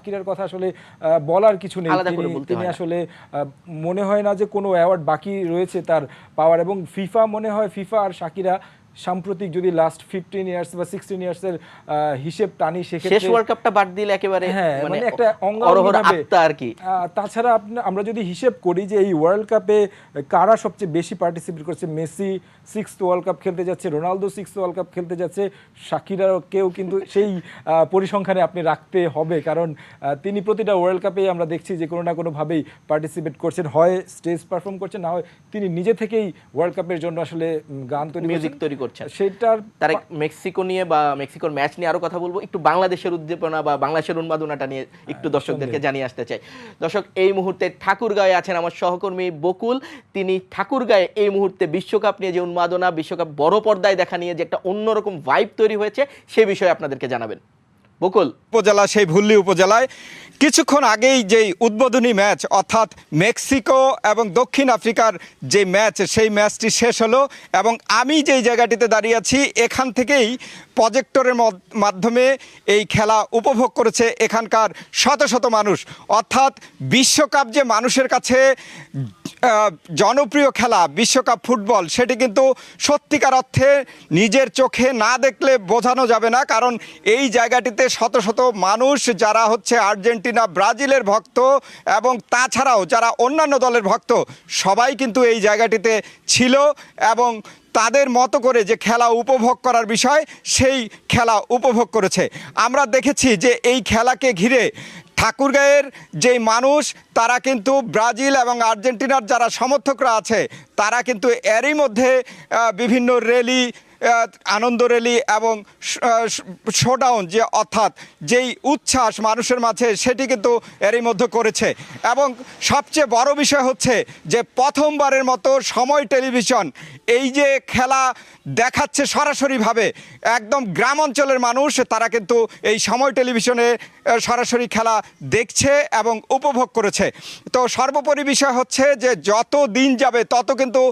শাকিরার কথা আসলে বলার কিছু নেই, তিনি আসলে মনে হয় না যে কোনো অ্যাওয়ার্ড বাকি রয়েছে তার পাওয়ার। এবং ফিফা মনে হয় ফিফা আর শাকিরা সাম্প্রতিক যদি লাস্ট 15 ইয়ার্স বা 16 ইয়ার্সের হিসেব টানি সেক্ষেত্রে শেষ ওয়ার্ল্ড কাপটা বাদ দিলে একেবারে মানে একটা অঙ্গাঙ্গি আত্মা আর কি। তাছাড়া আমরা যদি হিসেব করি যে এই ওয়ার্ল্ড কাপে কারা সবচেয়ে বেশি পার্টিসিপেট করছে, মেসি 6th ওয়ার্ল্ড কাপ খেলতে যাচ্ছে, রোনালদো 6th ওয়ার্ল্ড কাপ খেলতে যাচ্ছে, শাকিরাকেও কিন্তু সেই পরিসংখ্যানে আপনি রাখতে হবে, কারণ তিনি প্রতিটা ওয়ার্ল্ড কাপেই আমরা দেখছি যে কোনো না কোনোভাবেই পার্টিসিপেট করছেন, হয় স্টেজ পারফর্ম করছেন, না হয় তিনি নিজে থেকেই ওয়ার্ল্ড কাপের জন্য আসলে গান মিউজিক তৈরি করছেন। সেটার তার মেক্সিকো নিয়ে বা মেক্সিকোর ম্যাচ নিয়ে আরো কথা বলবো, একটু বাংলাদেশের উদ্দীপনা বা বাংলাদেশের উন্মাদনাটা নিয়ে একটু দর্শকদেরকে জানিয়ে আসতে চাই। দর্শক, এই মুহূর্তে ঠাকুরগাঁয়ে আছেন আমার সহকর্মী বকুল। তিনি ঠাকুরগাঁয়ে এই মুহূর্তে বিশ্বকাপ নিয়ে যে উন্মাদনা, বিশ্বকাপ বড় পর্দায় দেখা নিয়ে যে একটা অন্যরকম ভাইব তৈরি হয়েছে সে বিষয়ে আপনাদেরকে জানাবেন। বকুল, উপজেলা সেই ভুল্লি উপজেলায় কিছুক্ষণ আগেই যেই উদ্বোধনী ম্যাচ অর্থাৎ মেক্সিকো এবং দক্ষিণ আফ্রিকার যে ম্যাচ, সেই ম্যাচটি শেষ হলো এবং আমি যেই জায়গাটিতে দাঁড়িয়ে আছি এখান থেকেই প্রজেক্টরের মাধ্যমে এই খেলা উপভোগ করেছে এখানকার শত শত মানুষ। অর্থাৎ বিশ্বকাপ যে মানুষের কাছে জনপ্রিয় খেলা, বিশ্বকাপ ফুটবল, সেটি কিন্তু সত্যিকার অর্থে নিজের চোখে না দেখলে বোঝানো যাবে না, কারণ এই জায়গাটিতে শত শত মানুষ যারা হচ্ছে আর্জেন্টিনা, ব্রাজিলের ভক্ত এবং তাছাড়াও যারা অন্যান্য দলের ভক্ত, সবাই কিন্তু এই জায়গাটিতে ছিল এবং তাদের মতো করে যে খেলা উপভোগ করার বিষয়, সেই খেলা উপভোগ করেছে। আমরা দেখেছি যে এই খেলাকে ঘিরে ঠাকুরগাঁয়ের যেই মানুষ, তারা কিন্তু ব্রাজিল এবং আর্জেন্টিনার যারা সমর্থকরা আছে তারা কিন্তু এরই মধ্যে বিভিন্ন র্যালি, আনন্দ র্যালি এবং শোডাউন, যে অর্থাৎ যেই উচ্ছ্বাস মানুষের মাঝে, সেটি কিন্তু এরই মধ্যে করেছে। এবং সবচেয়ে বড় বিষয় হচ্ছে যে প্রথমবারের মতো সময় টেলিভিশন এই যে খেলা দেখাচ্ছে সরাসরিভাবে, একদম গ্রাম অঞ্চলের মানুষ তারা কিন্তু এই সময় টেলিভিশনে সরাসরি খেলা দেখছে এবং উপভোগ করেছে। তো সর্বোপরি বিষয় হচ্ছে যে যত দিন যাবে তত কিন্তু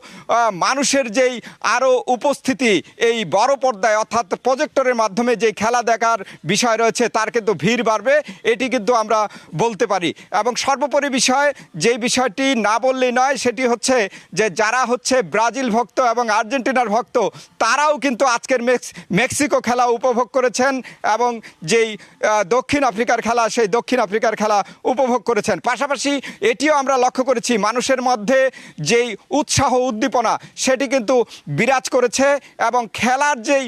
মানুষের যেই আরও উপস্থিতি এই বড় পর্দায় অর্থাৎ প্রজেক্টরের মাধ্যমে যে খেলা দেখার বিষয় রয়েছে তার কিন্তু ভিড় বাড়বে, এটি কিন্তু আমরা বলতে পারি। এবং সর্বোপরি বিষয়, যেই বিষয়টি না বললেই নয়, সেটি হচ্ছে যে যারা হচ্ছে ব্রাজিল ভক্ত এবং আর্জেন্টিনার ভক্ত, তারাও কিন্তু আজকের মেক্সিকো খেলা উপভোগ করেছেন এবং যেই দক্ষিণ আফ্রিকার খেলা, সেই দক্ষিণ আফ্রিকার খেলা উপভোগ করেছেন। পাশাপাশি এটিও আমরা লক্ষ্য করেছি মানুষের মধ্যে যেই উৎসাহ উদ্দীপনা, সেটি কিন্তু বিরাজ করেছে এবং খেলার যেই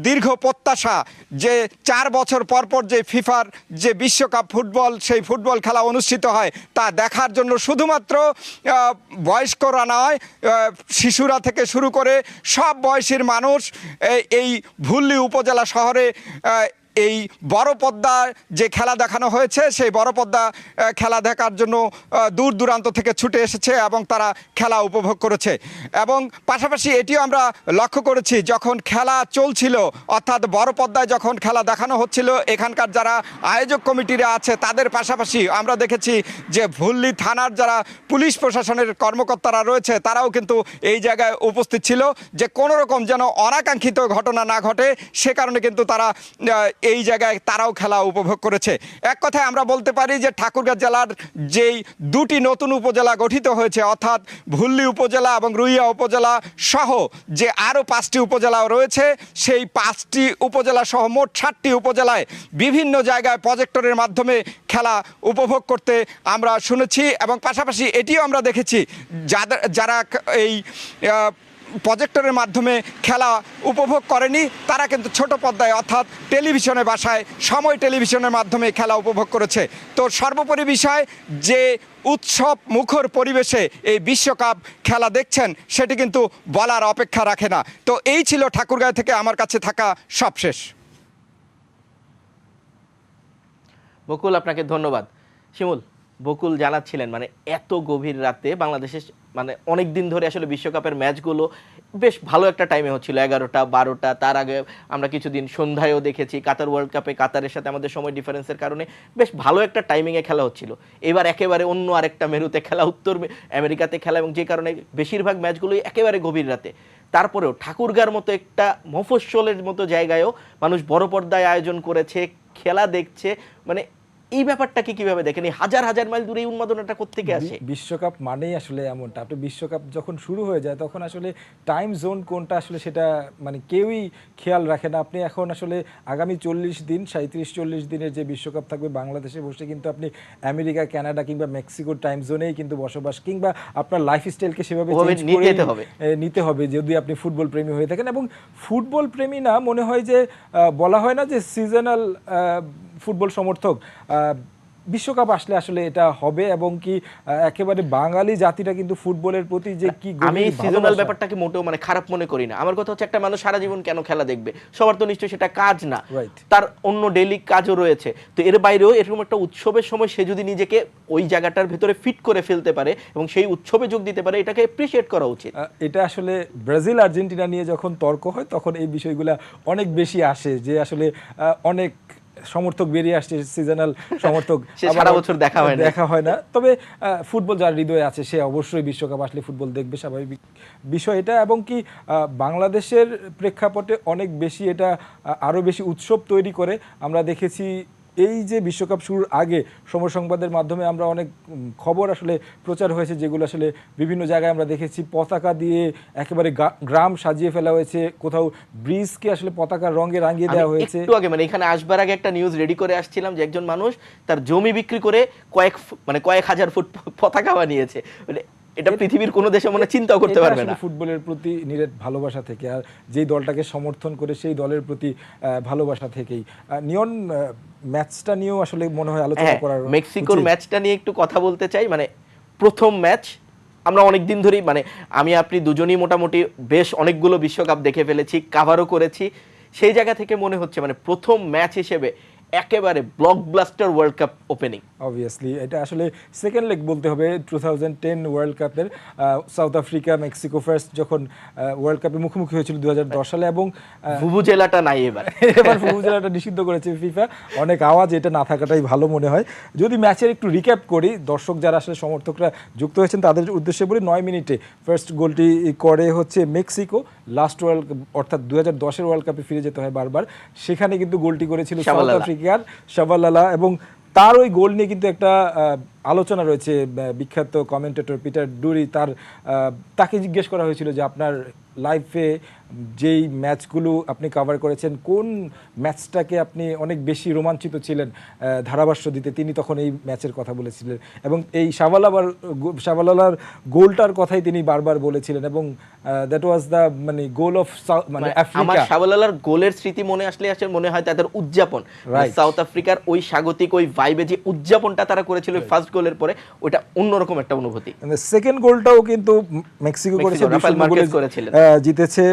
দীর্ঘ প্রত্যাশা, যে 4 বছর পর পর যে ফিফার যে বিশ্বকাপ ফুটবল, সেই ফুটবল খেলা অনুষ্ঠিত হয়, তা দেখার জন্য শুধুমাত্র বয়স্করা নয়, শিশুরা থেকে শুরু করে সব বয়সীর মানুষ এই ভুল্লি উপজেলা শহরে এই বড় পর্দা যে খেলা দেখানো হয়েছে, সেই বড় পর্দা খেলা দেখার জন্য দূর দূরান্ত থেকে ছুটে এসেছে এবং তারা খেলা উপভোগ করেছে। এবং পাশাপাশি এটিও আমরা লক্ষ্য করেছি, যখন খেলা চলছিল অর্থাৎ বড় পর্দায় যখন খেলা দেখানো হচ্ছিল, এখানকার যারা আয়োজক কমিটিরা আছে তাদের পাশাপাশি আমরা দেখেছি যে ভুল্লি থানার যারা পুলিশ প্রশাসনের কর্মকর্তারা রয়েছে, তারাও কিন্তু এই জায়গায় উপস্থিত ছিল, যে কোনো রকম যেন অনাকাঙ্ক্ষিত ঘটনা না ঘটে, সে কারণে কিন্তু তারা এই জায়গায় তারাও খেলা উপভোগ করেছে। এক কথায় আমরা বলতে পারি যে ঠাকুরগাঁও জেলার যেই 2টি নতুন উপজেলা গঠিত হয়েছে, অর্থাৎ ভুল্লি উপজেলা এবং রুইয়া উপজেলা সহ যে আরও 5টি উপজেলা রয়েছে, সেই 5টি উপজেলা সহ মোট 7টি উপজেলায় বিভিন্ন জায়গায় প্রজেক্টরের মাধ্যমে খেলা উপভোগ করতে আমরা শুনেছি। এবং পাশাপাশি এটিও আমরা দেখেছি যারা এই প্রজেক্টরের মাধ্যমে খেলা উপভোগ করেনি, তারা কিন্তু ছোট পর্দায় অর্থাৎ টেলিভিশনের বাসায় সময় টেলিভিশনের মাধ্যমে খেলা উপভোগ করেছে। তো সর্বোপরি বিষয়, যে উৎসব মুখর পরিবেশে এই বিশ্বকাপ খেলা দেখছেন, সেটি কিন্তু বলার অপেক্ষা রাখে না। তো এই ছিল ঠাকুরগাঁও থেকে আমার কাছে থাকা সবশেষ। বকুল, আপনাকে ধন্যবাদ। শিমুল, বকুল জানাচ্ছিলেন মানে এত গভীর রাতে বাংলাদেশের মানে অনেক দিন ধরে আসলে বিশ্বকাপের ম্যাচগুলো বেশ ভালো একটা টাইমে হচ্ছিল, 11টা 12টা, তার আগে আমরা কিছুদিন সন্ধ্যায়ও দেখেছি। কাতার ওয়ার্ল্ড কাপে কাতারের সাথে আমাদের সময় ডিফারেন্সের কারণে বেশ ভালো একটা টাইমিংয়ে খেলা হচ্ছিল। এবার একেবারে অন্য আরেকটা মেরুতে খেলা, উত্তর আমেরিকাতে খেলা, এবং যে কারণে বেশিরভাগ ম্যাচগুলোই একেবারে গভীর রাতে। তারপরেও ঠাকুরগাঁর মতো একটা মফস্বলের মতো জায়গায়ও মানুষ বড় পর্দায় আয়োজন করেছে, খেলা দেখছে, মানে এই ব্যাপারটাকে কিভাবে দেখেন? এই হাজার হাজার মাইল দূরে এই উন্মাদনাটা কোত্থেকে আসে? বিশ্বকাপ মানেই আসলে এমনটা, আপনি বিশ্বকাপ যখন শুরু হয়ে যায় তখন আসলে টাইম জোন কোনটা আসলে সেটা মানে কেউই খেয়াল রাখে না। আপনি এখন আসলে আগামী 37-40 দিনের যে বিশ্বকাপ থাকবে বাংলাদেশে বসে কিন্তু আপনি আমেরিকা, কানাডা কিংবা মেক্সিকোর টাইম জোনেই কিন্তু বসবাস, কিংবা আপনার লাইফস্টাইলকে সেভাবে চেঞ্জ করে নিতে হবে যদি আপনি ফুটবল প্রেমী হয়ে থাকেন। এবং ফুটবল প্রেমী না মনে হয় যে বলা হয় না যে সিজনাল ফুটবল সমর্থক, বিশ্বকাপ আসলে আসলে এটা হবে। এবং কি একেবারে বাঙালি জাতিটা কিন্তু ফুটবলের প্রতি যে কি আমি সিজনাল ব্যাপারটাকে মোটেও মানে খারাপ মনে করি না। আমার কথা হচ্ছে একটা মানুষ সারা জীবন কেন খেলা দেখবে? সবার তো নিশ্চয়ই সেটা কাজ না, তার অন্য ডেইলি কাজও রয়েছে। তো এর বাইরেও এরকম একটা উৎসবের সময় সে যদি নিজেকে ওই জায়গাটার ভেতরে ফিট করে ফেলতে পারে এবং সেই উৎসবে যোগ দিতে পারে, এটাকে অ্যাপ্রিশিয়েট করা উচিত। এটা আসলে ব্রাজিল আর্জেন্টিনা নিয়ে যখন তর্ক হয় তখন এই বিষয়গুলো অনেক বেশি আসে, যে আসলে অনেক সমর্থক বেরিয়ে আসছে, সিজনাল সমর্থক সারা বছর দেখা হয় না। তবে ফুটবল যার হৃদয়ে আছে সে অবশ্যই বিশ্বকাপ আসলে ফুটবল দেখবে, স্বাভাবিক বিষয় এটা। এবং কি বাংলাদেশের প্রেক্ষাপটে অনেক বেশি এটা আরো বেশি উৎসব তৈরি করে। আমরা দেখেছি এই যে বিশ্বকাপ শুরুর আগে সময় সংবাদের মাধ্যমে আমরা অনেক খবর আসলে প্রচার হয়েছে, যেগুলো আসলে বিভিন্ন জায়গায় আমরা দেখেছি পতাকা দিয়ে একেবারে গ্রাম সাজিয়ে ফেলা হয়েছে, কোথাও ব্রিজকে আসলে পতাকার রঙে রাঙিয়ে দেওয়া হয়েছে। একটু আগে মানে এখানে আসবার আগে একটা নিউজ রেডি করে আসছিলাম যে একজন মানুষ তার জমি বিক্রি করে কয়েক হাজার ফুট পতাকা বানিয়েছে। এটা পৃথিবীর কোনো দেশে মনে চিন্তাও করতে পারবে না। ফুটবলের প্রতি নিরেট ভালোবাসা থেকে, আর যেই দলটাকে সমর্থন করে সেই দলের প্রতি ভালোবাসা থেকেই। নিয়ন ম্যাচটা নিয়েও আসলে মনে হয় আলোচনা করার, মেক্সিকোর ম্যাচটা নিয়ে একটু কথা বলতে চাই। মানে প্রথম ম্যাচ আমরা অনেক দিন ধরেই মানে আমি আপনি দুজনেই মোটামুটি বেশ অনেকগুলো বিশ্বকাপ দেখে ফেলেছি, কাভারও করেছি। সেই জায়গা থেকে মনে হচ্ছে মানে প্রথম ম্যাচ হিসেবে একেবারে blockbuster world cup opening. Obviously এটা আসলে সেকেন্ড লেগ বলতে হবে 2010 ওয়ার্ল্ড কাপের। সাউথ আফ্রিকা মেক্সিকো ফার্স্ট যখন ওয়ার্ল্ড কাপে মুখোমুখি হয়েছিল 2010 সালে, এবং ভুভুজেলাটা নাই এবার ভুভুজেলাটা নিষিদ্ধ করেছে ফিফা। অনেক আওয়াজ, এটা না থাকাটাই ভালো মনে হয়। যদি ম্যাচের একটু রিক্যাপ করি, দর্শক যারা আসলে সমর্থকরা যুক্ত হয়েছেন তাদের উদ্দেশ্যে বলি, 9 মিনিটে ফার্স্ট গোলটি করে হচ্ছে মেক্সিকো। লাস্ট ওয়ার্ল্ড অর্থাৎ 2010 ওয়ার্ল্ড কাপে ফিরে যেতে হয় বারবার, সেখানে কিন্তু গোলটি করেছিল সাউথ আফ্রিকার শাবালালা। এবং তার ওই গোল নিয়ে কিন্তু একটা আলোচনা রয়েছে। বিখ্যাত কমেন্টেটর পিটার ডুরি তাকে জিজ্ঞেস করা হয়েছিল যে আপনার লাইফে যেই ম্যাচগুলো আপনি কভার করেছেন কোন ম্যাচটাকে আপনি অনেক বেশি রোমাঞ্চিত ছিলেন ধারাভাষ্য দিতে, তিনি তখন এই ম্যাচের কথা বলেছিলেন এবং এই শাবালালার গোলটার কথাই তিনি বারবার বলেছিলেন। এবং দ্যাট ওয়াজ দ্য মানে গোল অফ মানে আফ্রিকা। আমার শাবালালার গোলের স্মৃতি মনে আসলে মনে হয় তাদের উদযাপন, সাউথ আফ্রিকার ওই স্বাগতিক ওই ভাইবে যে উদযাপনটা তারা করেছিল ফার্স্ট গোলের পরে, ওটা অন্যরকম একটা অনুভূতি। সেকেন্ড গোলটাও কিন্তু মেক্সিকো করেছিল, জিতেছে,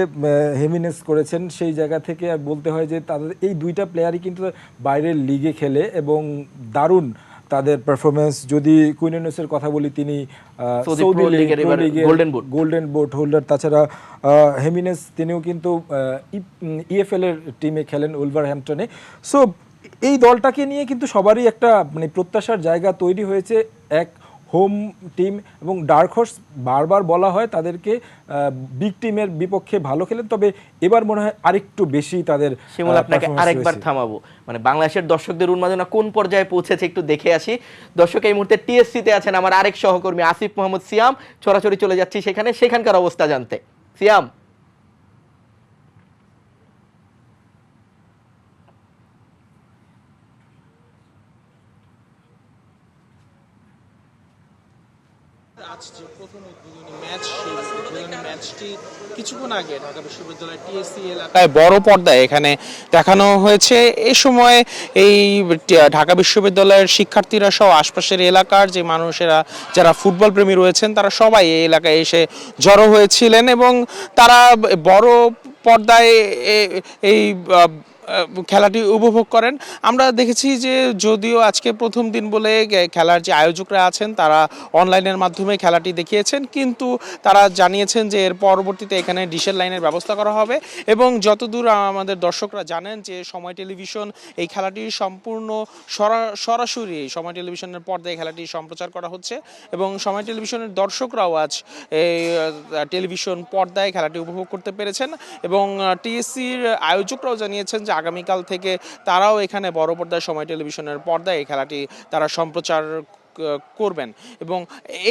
হেমিনেস করেছেন। সেই জায়গা থেকে বলতে হয় যে তাদের এই দুইটা প্লেয়ারই কিন্তু বাইরের লিগে খেলে এবং দারুণ তাদের পারফরমেন্স। যদি কুইনেনোসের কথা বলি, তিনি সৌদি লিগের গোল্ডেন বুট হোল্ডার। তাছাড়া হেমিনেস তিনিও কিন্তু ইএফএল এর টিমে খেলেন উলভারহ্যাম্পটনে। সো এই দলটাকে নিয়ে কিন্তু সবারই একটা মানে প্রত্যাশার জায়গা তৈরি হয়েছে, এক হোম টিম। এবং ডার্ক হর্স বারবার বলা হয় তাদেরকে বিগ টিমের বিপক্ষে ভালো খেলেন, তবে এবার মনে হয় আরেকটু বেশি তাদের। শিমুল, আপনাকে আরেকবার থামাবো, মানে বাংলাদেশের দর্শকদের উন্মাদনা কোন পর্যায়ে পৌঁছেছে একটু দেখে আসি। দর্শক এই মুহূর্তে টিএসসিতে আছেন আমার আরেক সহকর্মী আসিফ মোহাম্মদ সিয়াম, সরাসরি চলে যাচ্ছি সেখানকার অবস্থা জানতে। সিয়াম, আজ যে প্রথম উদ্বোধনী ম্যাচ, সেই উদ্বোধনী ম্যাচটি কিছুক্ষণ আগে ঢাকা বিশ্ববিদ্যালয় টিএসসি এলাকায় বড় পর্দায় এখানে দেখানো হয়েছে। এই সময় এই ঢাকা বিশ্ববিদ্যালয়ের শিক্ষার্থীরা সহ আশপাশের এলাকার যে মানুষেরা যারা ফুটবল প্রেমী রয়েছেন তারা সবাই এই এলাকায় এসে জড়ো হয়েছিলেন এবং তারা বড় পর্দায় এই খেলাটি উপভোগ করেন। আমরা দেখেছি যে যদিও আজকে প্রথম দিন বলে খেলার যে আয়োজকরা আছেন তারা অনলাইনের মাধ্যমে খেলাটি দেখিয়েছেন, কিন্তু তারা জানিয়েছেন যে এর পরবর্তীতে এখানে ডিশের লাইনের ব্যবস্থা করা হবে। এবং যতদূর আমাদের দর্শকরা জানেন যে সময় টেলিভিশন এই খেলাটি সম্পূর্ণ সরাসরি সময় টেলিভিশনের পর্দায় খেলাটি সম্প্রচার করা হচ্ছে এবং সময় টেলিভিশনের দর্শকরাও আজ এই টেলিভিশন পর্দায় খেলাটি উপভোগ করতে পেরেছেন। এবং টিএসসির আয়োজকরাও জানিয়েছেন যে আগামীকাল থেকে তারাও এখানে বড় পর্দায় সময় টেলিভিশনের পর্দায় এই খেলাটি তারা সম্প্রচার করবেন। এবং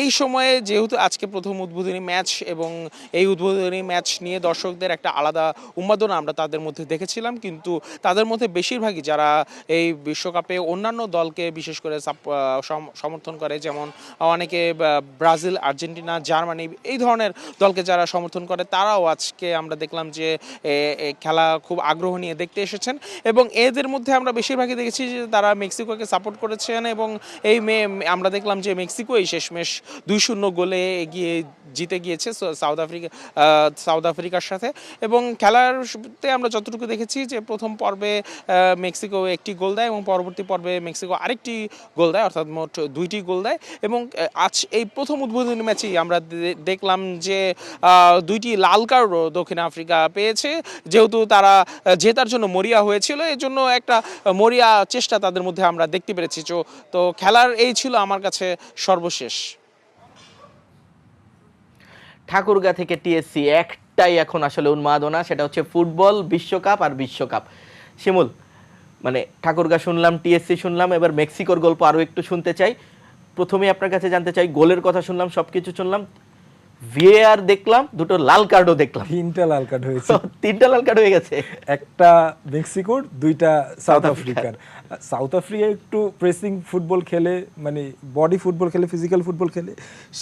এই সময়ে যেহেতু আজকে প্রথম উদ্বোধনী ম্যাচ এবং এই উদ্বোধনী ম্যাচ নিয়ে দর্শকদের একটা আলাদা উন্মাদনা আমরা তাদের মধ্যে দেখেছিলাম, কিন্তু তাদের মধ্যে বেশিরভাগই যারা এই বিশ্বকাপে অন্যান্য দলকে বিশেষ করে সমর্থন করে, যেমন অনেকে ব্রাজিল, আর্জেন্টিনা, জার্মানি এই ধরনের দলকে যারা সমর্থন করে, তারাও আজকে আমরা দেখলাম যে খেলা খুব আগ্রহ নিয়ে দেখতে এসেছেন। এবং এদের মধ্যে আমরা বেশিরভাগই দেখেছি যে তারা মেক্সিকোকে সাপোর্ট করেছেন এবং এই আমরা দেখলাম যে মেক্সিকোই শেষমেশ 2-0 গোলে এগিয়ে জিতে গিয়েছে সাউথ আফ্রিকার সাথে। এবং খেলাতে আমরা যতটুকু দেখেছি যে প্রথম পর্বে মেক্সিকো একটি গোল দেয় এবং পরবর্তী পর্বে মেক্সিকো আরেকটি গোল দেয়, অর্থাৎ মোট 2টি গোল দেয়। এবং আজ এই প্রথম উদ্বোধনী ম্যাচেই আমরা দেখলাম যে 2টি লাল কার্ডও দক্ষিণ আফ্রিকা পেয়েছে, যেহেতু তারা জেতার জন্য মরিয়া হয়েছিল, এর জন্য একটা মরিয়া চেষ্টা তাদের মধ্যে আমরা দেখতে পেরেছি। তো খেলার এই ছিল আমার কাছে সর্বশেষ। ঠাকুরগাঁ থেকে টিএসসি একটাই এখন আসলে উন্মাদনা, সেটা হচ্ছে ফুটবল বিশ্বকাপ আর বিশ্বকাপ। শিমুল, মানে ঠাকুরগাঁ শুনলাম, টিএসসি শুনলাম, এবার মেক্সিকোর গল্প আরও একটু শুনতে চাই। প্রথমে আপনার কাছে জানতে চাই, গোলের কথা শুনলাম, সব কিছু শুনলাম, ভিএআর দেখলাম, 2টো লাল কার্ডও দেখলাম, 3টা লাল কার্ড হয়েছে। 3টা লাল কার্ড হয়ে গেছে, একটা মেক্সিকোর, 2টা সাউথ আফ্রিকার। সাউথ আফ্রিকা একটু প্রেসিং ফুটবল খেলে, মানে বডি ফুটবল খেলে, ফিজিক্যাল ফুটবল খেলে,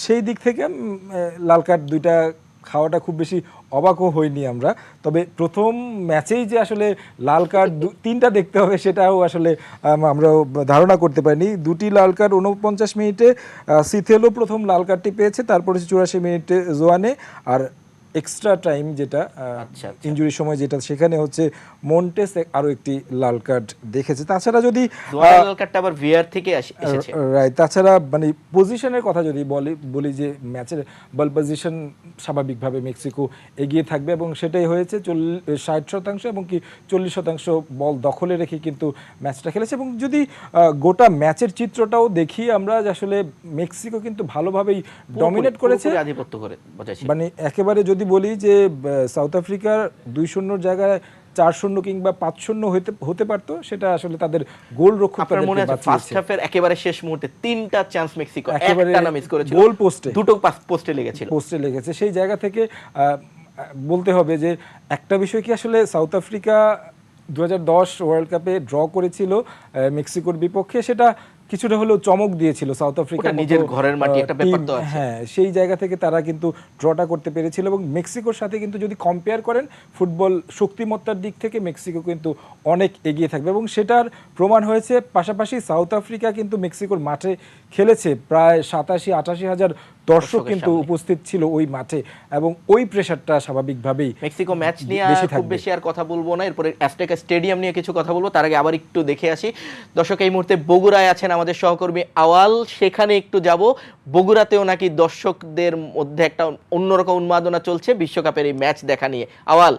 সেই দিক থেকে লাল কার্ড 2টা খাওয়াটা খুব বেশি অবাকও হইনি আমরা। তবে প্রথম ম্যাচেই যে আসলে লাল কার্ড 3টা দেখতে হবে সেটাও আসলে আমরা ধারণা করতে পারিনি। 2টি লাল কার্ড 49 মিনিটে সিথেলো প্রথম লাল কার্ডটি পেয়েছে, তারপরে 84 মিনিটে জোয়ানে, আর এক্সট্রা টাইম যেটা ইনজুরির সময় যেটা, সেখানে হচ্ছে মন্টেস আরো একটি লাল কার্ড দেখেছে। তাছাড়া যদি লাল কার্ডটা আবার ভিআর থেকে এসেছে, রাইট, তাছাড়া মানে পজিশনের কথা যদি বলি যে ম্যাচের বল পজিশন স্বাভাবিকভাবে মেক্সিকো এগিয়ে থাকবে এবং সেটাই হয়েছে। 60% এবং কি 40% বল দখলে রেখে কিন্তু ম্যাচটা খেলেছে। এবং যদি গোটা ম্যাচের চিত্রটাও দেখি আমরা, আসলে মেক্সিকো কিন্তু ভালোভাবেই ডমিনেট করেছে, আধিপত্য করে বজায় ছিল। মানে একেবারে যদি বলি যে সাউথ আফ্রিকার 2-0 জায়গায় 4-0 কিংবা 5-0 হতে পারতো, সেটা আসলে তাদের গোল রক্ষক আপনার মনে আছে ফার্স্ট হাফের একেবারে শেষ মুহূর্তে 3টা চান্স মেক্সিকো একেবারে একটা না মিস করেছিল, গোল পোস্টে, 2টো পোস্টে লেগেছে। সেই জায়গা থেকে বলতে হবে যে একটা বিষয় কি, আসলে সাউথ আফ্রিকা 2010 ওয়ার্ল্ড কাপে ড্র করেছিল মেক্সিকোর বিপক্ষে, সেটা কিছুটা হলেও চমক দিয়েছিল সাউথ আফ্রিকা, নিজের ঘরের মাটি, একটা ব্যাপার তো আছে। হ্যাঁ, সেই জায়গা থেকে তারা কিন্তু ড্রটা করতে পেরেছিল। এবং মেক্সিকোর সাথে কিন্তু যদি কম্পেয়ার করেন ফুটবল শক্তিমত্তার দিক থেকে মেক্সিকো কিন্তু অনেক এগিয়ে থাকবে এবং সেটার প্রমাণ হয়েছে। পাশাপাশি সাউথ আফ্রিকা কিন্তু মেক্সিকোর মাঠে খেলেছে, প্রায় 87-88 হাজার দর্শক কিন্তু উপস্থিত ছিল ওই মাঠে, এবং ওই প্রেসারটা স্বাভাবিকভাবেই মেক্সিকো ম্যাচ নিয়ে খুব বেশি আর কথা বলবো না, এরপরে অ্যাজটেকা স্টেডিয়াম নিয়ে কিছু কথা বলবো। তার আগে আবার একটু দেখে আসি, দর্শক এই মুহূর্তে বগুড়ায় আছেন আমাদের সহকর্মী আওয়াল, সেখানে একটু যাব। বগুড়াতেও নাকি দর্শকদের মধ্যে একটা অন্যরকম উন্মাদনা চলছে বিশ্বকাপের এই ম্যাচ দেখা নিয়ে। আওয়াল,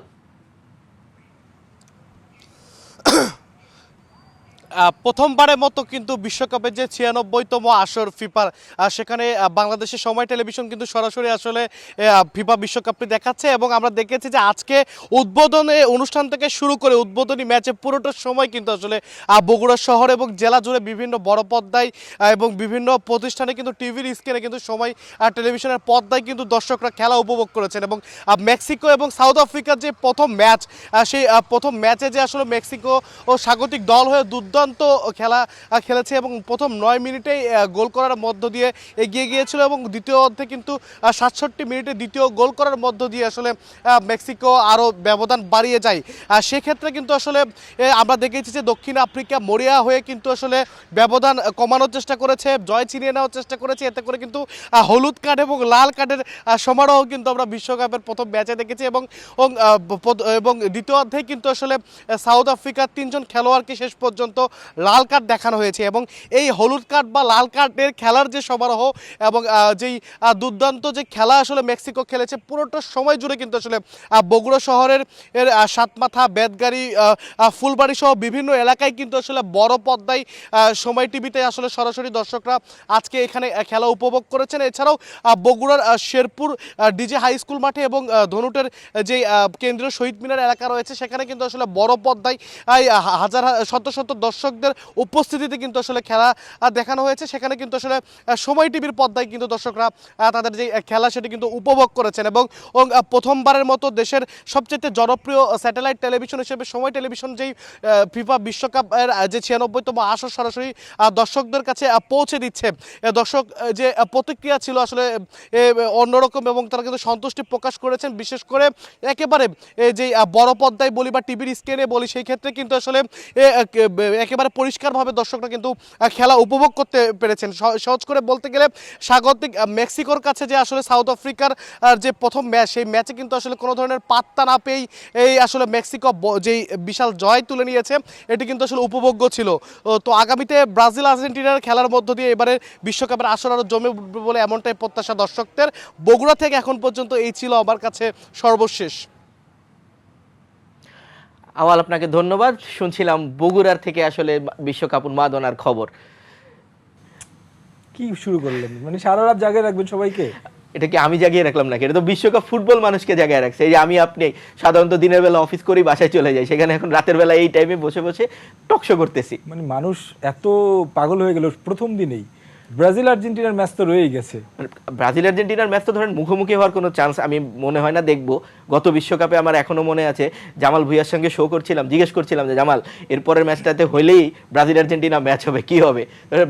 প্রথমবারের মতো কিন্তু বিশ্বকাপের যে 96তম আসর ফিফার, সেখানে বাংলাদেশের সময় টেলিভিশন কিন্তু সরাসরি আসলে ফিফা বিশ্বকাপটি দেখাচ্ছে। এবং আমরা দেখেছি যে আজকে উদ্বোধনী অনুষ্ঠান থেকে শুরু করে উদ্বোধনী ম্যাচে পুরোটা সময় কিন্তু আসলে বগুড়া শহর এবং জেলা জুড়ে বিভিন্ন বড় পর্দায় এবং বিভিন্ন প্রতিষ্ঠানে কিন্তু টিভির স্ক্রিনে কিন্তু সময় টেলিভিশনের পর্দায় কিন্তু দর্শকরা খেলা উপভোগ করেছেন। এবং মেক্সিকো এবং সাউথ আফ্রিকার যে প্রথম ম্যাচ, সেই প্রথম ম্যাচে যে আসলে মেক্সিকো ও স্বাগতিক দল হয়ে দুর্দান্ত খেলা খেলেছে এবং প্রথম 9 মিনিটেই গোল করার মধ্য দিয়ে এগিয়ে গিয়েছিল এবং দ্বিতীয় অর্ধে কিন্তু 67 মিনিটে দ্বিতীয় গোল করার মধ্য দিয়ে আসলে মেক্সিকো আরও ব্যবধান বাড়িয়ে যায়। সেক্ষেত্রে কিন্তু আসলে আমরা দেখেছি যে দক্ষিণ আফ্রিকা মরিয়া হয়ে কিন্তু আসলে ব্যবধান কমানোর চেষ্টা করেছে, জয় ছিনিয়ে নেওয়ার চেষ্টা করেছে। এতে করে কিন্তু হলুদ কার্ড এবং লাল কার্ডের সমারোহ কিন্তু আমরা বিশ্বকাপের প্রথম ম্যাচে দেখেছি। এবং দ্বিতীয় অর্ধে কিন্তু আসলে সাউথ আফ্রিকার 3জন খেলোয়াড়কে শেষ পর্যন্ত লাল কার্ড দেখানো হয়েছে এবং এই হলুদ কার্ড বা লাল কার্ডের খেলার যে সমারোহ এবং যেই দুর্দান্ত যে খেলা আসলে মেক্সিকো খেলেছে পুরোটা সময় জুড়ে কিন্তু আসলে বগুড়া শহরের সাতমাথা, বেতগাড়ি, ফুলবাড়ি সহ বিভিন্ন এলাকায় কিন্তু আসলে বড় পর্দায় সময় টিভিতে আসলে সরাসরি দর্শকরা আজকে এখানে খেলা উপভোগ করেছেন। এছাড়াও বগুড়ার শেরপুর ডিজে হাই স্কুল মাঠে এবং ধনুটের যে কেন্দ্রীয় শহীদ মিনার এলাকা রয়েছে সেখানে কিন্তু আসলে বড় পর্দায় হাজার শত শত দর্শকদের উপস্থিতিতে কিন্তু আসলে খেলা দেখানো হয়েছে। সেখানে কিন্তু আসলে সময় টিভির পর্দায় কিন্তু দর্শকরা তাদের যে খেলা সেটি কিন্তু উপভোগ করেছেন এবং প্রথমবারের মতো দেশের সবচেয়ে জনপ্রিয় স্যাটেলাইট টেলিভিশন হিসেবে সময় টেলিভিশন যেই ফিফা বিশ্বকাপের যে 96তম আসর সরাসরি দর্শকদের কাছে পৌঁছে দিচ্ছে। দর্শক যে প্রতিক্রিয়া ছিল আসলে অন্যরকম এবং তারা কিন্তু সন্তুষ্টি প্রকাশ করেছেন। বিশেষ করে একেবারে যে বড় পর্দায় বলি বা টিভির স্ক্রিনে বলি সেই ক্ষেত্রে কিন্তু আসলে একেবারে পরিষ্কারভাবে দর্শকরা কিন্তু খেলা উপভোগ করতে পেরেছেন। সহজ করে বলতে গেলে স্বাগতিক মেক্সিকোর কাছে যে আসলে সাউথ আফ্রিকার যে প্রথম ম্যাচ সেই ম্যাচে কিন্তু আসলে কোনো ধরনের পাত্তা না পেয়েই এই আসলে মেক্সিকো যেই বিশাল জয় তুলে নিয়েছে এটি কিন্তু আসলে উপভোগ্য ছিল। তো আগামীতে ব্রাজিল আর্জেন্টিনার খেলার মধ্য দিয়ে এবারে বিশ্বকাপের আসর আরও জমে উঠবে বলে এমনটাই প্রত্যাশা দর্শকদের। বগুড়া থেকে এখন পর্যন্ত এই ছিল আমার কাছে সর্বশেষ। আওয়াল, আপনাকে ধন্যবাদ। শুনছিলাম বগুড়ার থেকে আসলে বিশ্বকাপ উন্মাদনার খবর। কি শুরু করলেন, মানে সারা রাত জাগে রাখবেন সবাইকে? এটা কি আমি জাগিয়ে রাখলাম নাকি? এটা তো বিশ্বকাপ ফুটবল মানুষকে জাগিয়ে রাখছে। এই যে আমি আপনি সাধারণত দিনের বেলা অফিস করি, বাসায় চলে যাই, সেখানে এখন রাতের বেলা এই টাইমে বসে বসে টকশো করতেছি। মানে মানুষ এত পাগল হয়ে গেল প্রথম দিনেই। ব্রাজিল আর্জেন্টিনার ম্যাচ তো রয়েই গেছে। মানে ব্রাজিল আর্জেন্টিনার ম্যাচ তো ধরেন মুখোমুখি হওয়ার কোনো চান্স আমি মনে হয় না দেখবো। গত বিশ্বকাপে আমার এখনো মনে আছে জামাল ভুইয়ার সঙ্গে শো করছিলাম, জিজ্ঞেস করছিলাম যে জামাল এরপরের ম্যাচটাতে হইলেই ব্রাজিল আর্জেন্টিনা ম্যাচ হবে, কি হবে?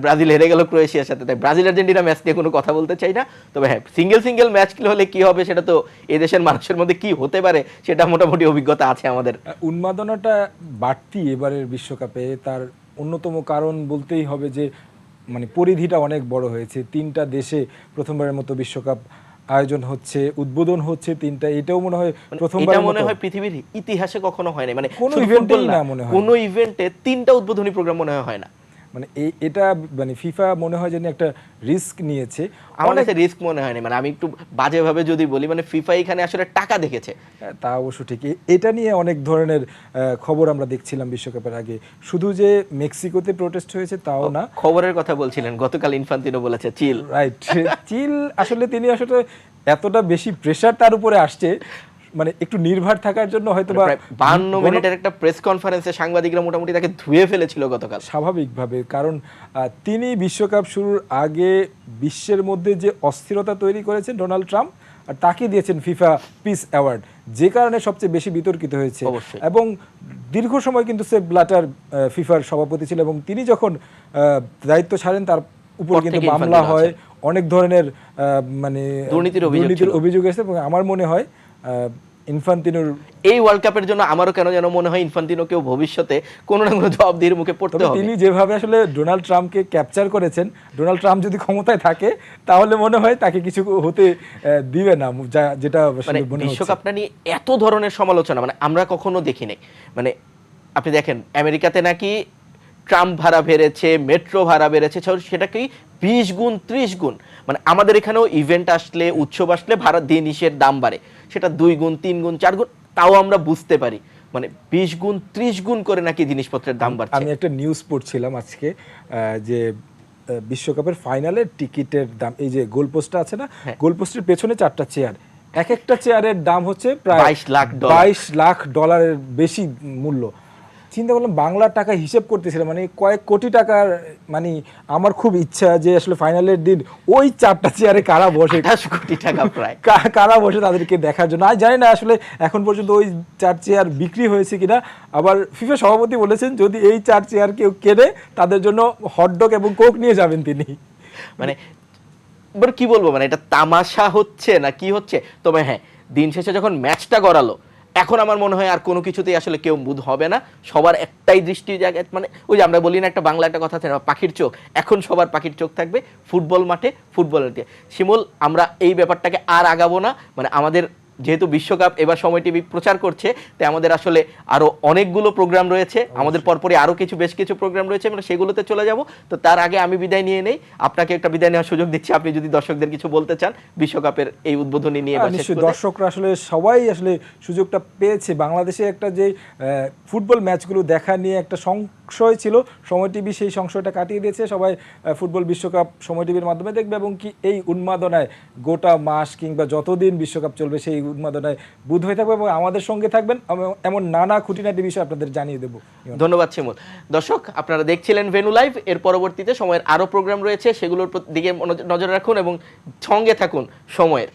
ব্রাজিল হেরে গেল ক্রোয়েশিয়ার সাথে, তাই ব্রাজিল আর্জেন্টিনা ম্যাচ নিয়ে কোনো কথা বলতে চাই না। তবে হ্যাঁ, সিঙ্গেল ম্যাচ হলে কি হবে সেটা তো এই দেশের মানুষের মধ্যে কি হতে পারে সেটা মোটামুটি অভিজ্ঞতা আছে আমাদের। উন্মাদনাটা বাড়তি এবারের বিশ্বকাপে, তার অন্যতম কারণ বলতেই হবে যে মানে পরিধিটা অনেক বড় হয়েছে। 3টা দেশে প্রথমবারের মতো বিশ্বকাপ আয়োজন হচ্ছে, উদ্বোধন হচ্ছে 3টা। এটাও মনে হয় প্রথমবার মনে হয় পৃথিবীর ইতিহাসে কখনো হয় না, মানে কোনো ইভেন্টেই না মনে হয়, কোনো ইভেন্টে 3টা উদ্বোধনী প্রোগ্রাম মনে হয় না। মানে এটা মানে ফিফা মনে হয় যেন একটা রিস্ক নিয়েছে। আমার কাছে রিস্ক মনে হয়নি, মানে আমি একটু বাজেভাবে যদি বলি, মানে ফিফা এখানে আসলে টাকা দেখেছে। তা অবশ্য ঠিক। এটা নিয়ে অনেক ধরনের খবর আমরা দেখছিলাম বিশ্বকাপের আগে। শুধু যে মেক্সিকোতে প্রোটেস্ট হয়েছে তাও না। খবরের কথা বলছিলেন, গতকাল ইনফান্তিনো বলেছে চিল। রাইট, চিল। আসলে তিনি আসলে এতটা বেশি প্রেসার তার উপরে আসছে, মানে একটু নির্ভর থাকার জন্য হয়তো বা 52 মিনিটের একটা প্রেস কনফারেন্সে সাংবাদিকরা মোটামুটি তাকে ধুয়ে ফেলেছিল গতকাল। স্বাভাবিকভাবে, কারণ তিনি বিশ্বকাপ শুরুর আগে বিশ্বের মধ্যে যে অস্থিরতা তৈরি করেছেন ডোনাল্ড ট্রাম্প, আর তাকে দিয়েছেন ফিফা পিস অ্যাওয়ার্ড, যে কারণে সবচেয়ে বেশি বিতর্কিত হয়েছে। এবং দীর্ঘ সময় কিন্তু সেপ ব্ল্যাটার ফিফার সভাপতি ছিল এবং তিনি যখন দায়িত্ব ছাড়েন তার উপরে কিন্তু মামলা হয়, অনেক ধরনের মানে দুর্নীতির অভিযোগ এসেছে। এবং আমার মনে হয় ইনফান্তিনোর এই ওয়ার্ল্ড কাপের জন্য আমারও কেন যেন মনে হয় ইনফান্তিনোকেও ভবিষ্যতে কোনো না কোনো জবাবদিহির মুখে পড়তে হবে। তিনি যেভাবে আসলে ডোনাল্ড ট্রাম্পকে ক্যাপচার করেছেন, ডোনাল্ড ট্রাম্প যদি ক্ষমতায় থাকে তাহলে মনে হয় তাকে কিছু হতে দিবে না, যেটা মানে বিশ্বকাপটা নিয়ে এত ধরনের সমালোচনা মানে আমরা কখনো দেখি নাই। মানে আপনি দেখেন আমেরিকাতে নাকি ট্রাম ভাড়া বেড়েছে, মেট্রো ভাড়া বেড়েছে, সেটাকেই 20 গুণ 30 গুণ। মানে আমাদের এখানেও ইভেন্ট আসলে, উৎসব আসলে ভাড়া জিনিসের দাম বাড়ে, সেটা 2 গুণ 3 গুণ 4 গুণ, তাও আমরা বুঝতে পারি। মানে 20 গুণ 30 গুণ করে নাকি জিনিসপত্রের দাম বাড়ছে। আমি একটা নিউজ পড়ছিলাম আজকে যে বিশ্বকাপের ফাইনালের টিকিটের দাম, এই যে গোলপোস্টটা আছে না, গোলপোস্টের পেছনে 4টা চেয়ার, এক একটা চেয়ারের দাম হচ্ছে প্রায় 22 লাখ ডলারের বেশি মূল্য। চিন্তা করলাম, বাংলার টাকা হিসেব করতেছিলাম, মানে কয়েক কোটি টাকার। মানে আমার খুব ইচ্ছা যে আসলে ফাইনালের দিন ওই 4টা চেয়ারে কারা বসে, 28 কোটি টাকা প্রায়, কারা বসে তাদেরকে দেখার জন্য। আর জানি না আসলে এখন পর্যন্ত ওই 4 চেয়ার বিক্রি হয়েছে কিনা। আবার ফিফা সভাপতি বলেছেন যদি এই 4 চেয়ার কেউ কেনে তাদের জন্য হটডগ এবং কোক নিয়ে যাবেন তিনি। মানে কি বলবো, মানে এটা তামাশা হচ্ছে না কি হচ্ছে। তবে হ্যাঁ, দিন শেষে যখন ম্যাচটা গড়ালো, এখন আমার মনে হয় আর কোনো কিছুতেই আসলে কেউ মুদ হবে না। সবার একটাই দৃষ্টি জায়গায়, মানে ওই যে আমরা বলি না একটা বাংলা একটা কথা আছে না, পাখির চোখ, এখন সবার পাখির চোখ থাকবে ফুটবল মাঠে, ফুটবলের দিয়ে। শিমুল, আমরা এই ব্যাপারটাকে আর আগাবো না, মানে আমাদের যেহেতু বিশ্বকাপ এবার সময় টিভি প্রচার করছে, তাই আমাদের আসলে আরো অনেকগুলো প্রোগ্রাম রয়েছে, আমাদের পরপরই আরো বেশ কিছু প্রোগ্রাম রয়েছে, আমরা সেগুলোতে চলে যাব। তো তার আগে আমি বিদায় নিয়ে নেই, আপনাকে একটা বিদায় নেওয়ার সুযোগ দিচ্ছি, আপনি যদি দর্শকদের কিছু বলতে চান বিশ্বকাপের এই উদ্বোধনী নিয়ে। নিশ্চয়ই দর্শকরা আসলে সবাই আসলে সুযোগটা পেয়েছে। বাংলাদেশে একটা যে ফুটবল ম্যাচগুলো দেখা নিয়ে একটা সংশয় ছিল, সময় টিভি সেই সংশয়টা কাটিয়ে দিয়েছে। সবাই ফুটবল বিশ্বকাপ সময় টিভির মাধ্যমে দেখবে এবং কি এই উন্মাদনায় গোটা মাস কিংবা যতদিন বিশ্বকাপ চলবে সেই উন্মাদনায় বুধ হয়ে থাকবে এবং আমাদের সঙ্গে থাকবেন, এমন নানা খুঁটিনাটি বিষয় আপনাদের জানিয়ে দেবো। ধন্যবাদ শিমুল। দর্শক, আপনারা দেখছিলেন ভেন্যু লাইভ। এর পরবর্তীতে সময়ের আরো প্রোগ্রাম রয়েছে, সেগুলোর দিকে নজর রাখুন এবং সঙ্গে থাকুন সময়ের।